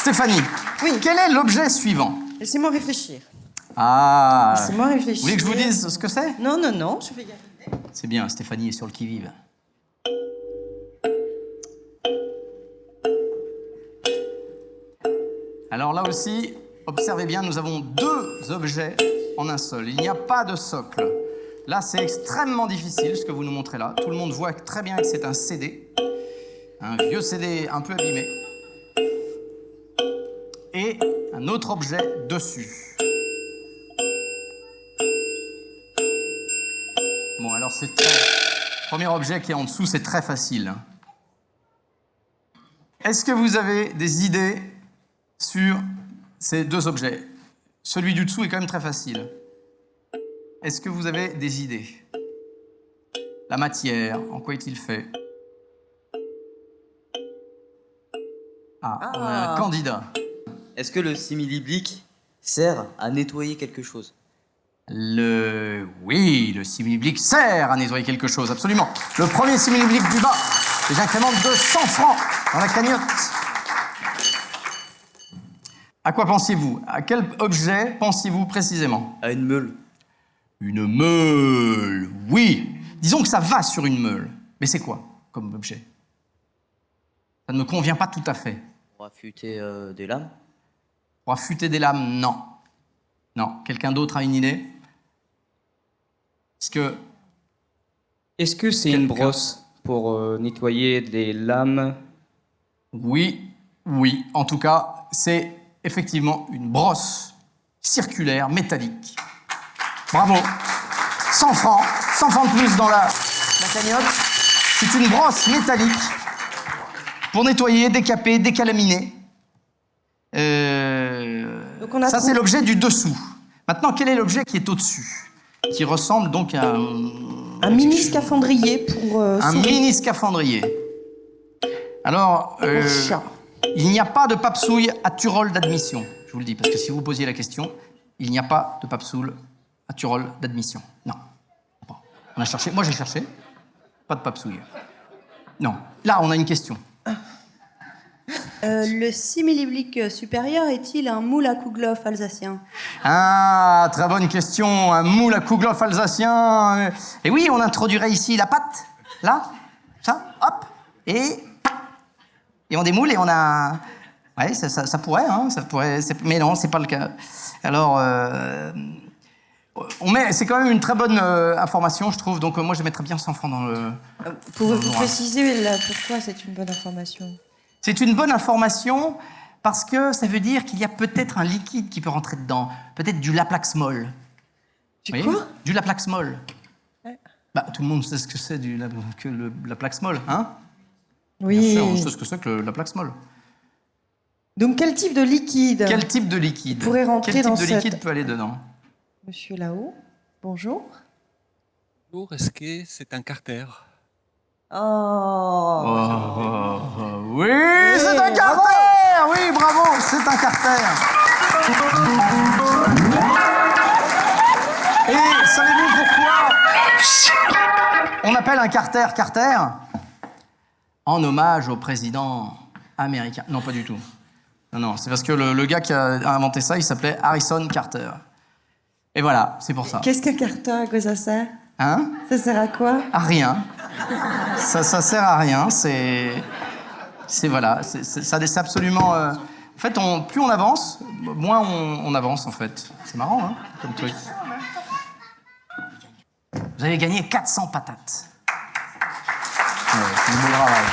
Stéphanie, Oui. quel est l'objet suivant? Laissez-moi réfléchir. Ah, Laissez-moi réfléchir. vous voulez que je vous dise ce que c'est? Non, non, non, je vais y arriver. C'est bien, Stéphanie est sur le qui-vive. Alors là aussi, observez bien, nous avons deux objets en un seul. Il n'y a pas de socle. Là, c'est extrêmement difficile, ce que vous nous montrez là. Tout le monde voit très bien que c'est un CD. Un vieux CD un peu abîmé. Et un autre objet dessus. Bon, alors c'est très... Le premier objet qui est en dessous, c'est très facile. Est-ce que vous avez des idées sur ces deux objets? Celui du dessous est quand même très facile. Est-ce que vous avez des idées? La matière, en quoi est-il fait? Ah, on a un candidat. Est-ce que le simili-blick sert à nettoyer quelque chose? Oui, le simili-blick sert à nettoyer quelque chose, absolument. Le premier simili-blick du bas, les incréments de 100 francs dans la cagnotte. À quoi pensiez-vous? À quel objet pensiez-vous précisément? À une meule. Une meule, oui. Disons que ça va sur une meule. Mais c'est quoi comme objet? Ça ne me convient pas tout à fait. Pour affûter des lames? Pour affûter des lames, non. Non. Quelqu'un d'autre a une idée? Est-ce que c'est une brosse pour nettoyer des lames? Oui, oui. En tout cas, c'est effectivement une brosse circulaire métallique. Bravo. 100 francs de plus dans la cagnotte. C'est une brosse métallique pour nettoyer, décaper, décalaminer. Donc on a Ça, c'est l'objet du dessous. Maintenant, quel est l'objet qui est au-dessus? Qui ressemble donc à un mini scaphandrier pour un souris. mini scaphandrier. Alors, Pour chat. il n'y a pas de papsouille à Turol d'admission. Je vous le dis, parce que si vous posiez la question, il n'y a pas de papsouille à Turol d'admission. Non. Bon. On a cherché. Moi, j'ai cherché. Pas de papsouille. Non. Là, on a une question. Le simili-blick supérieur est-il un moule à kouglof alsacien? Ah, très bonne question. Un moule à kouglof alsacien. Et oui, on introduirait ici la pâte. Là. Ça. Hop. Et on démoule et on a... Ouais, ça pourrait, hein. Ça pourrait... Mais non, c'est pas le cas. Alors... C'est quand même une très bonne information, je trouve. Donc moi, je mettrais bien 100 francs dans le... Pouvez-vous préciser là, pourquoi c'est une bonne information? C'est une bonne information parce que ça veut dire qu'il y a peut-être un liquide qui peut rentrer dedans. Peut-être du Laplaxmol. Du quoi? Du Laplaxmol. Ouais. Bah, tout le monde sait ce que c'est que le Laplaxmol, hein? Oui. Bien sûr, on sait ce que c'est que le Laplaxmol. Donc quel type de liquide? Quel type de liquide pourrait rentrer Quel type dans de liquide cette... peut aller dedans? Monsieur là-haut, bonjour. Bonjour, est-ce que c'est un carter? Oui, c'est un carter! Oui, bravo, c'est un carter. Et savez-vous pourquoi on appelle un carter Carter? En hommage au président américain. Non, pas du tout. Non, c'est parce que le gars qui a inventé ça, il s'appelait Harrison Carter. Et voilà, c'est pour ça. Qu'est-ce qu'un carter, à quoi ça sert? Hein? Ça sert à quoi? À rien. Ça sert à rien, c'est voilà, c'est absolument... En fait, plus on avance, moins on avance, en fait. C'est marrant, hein, comme truc. Vous avez gagné 400 patates. Ouais, c'est du beau travail.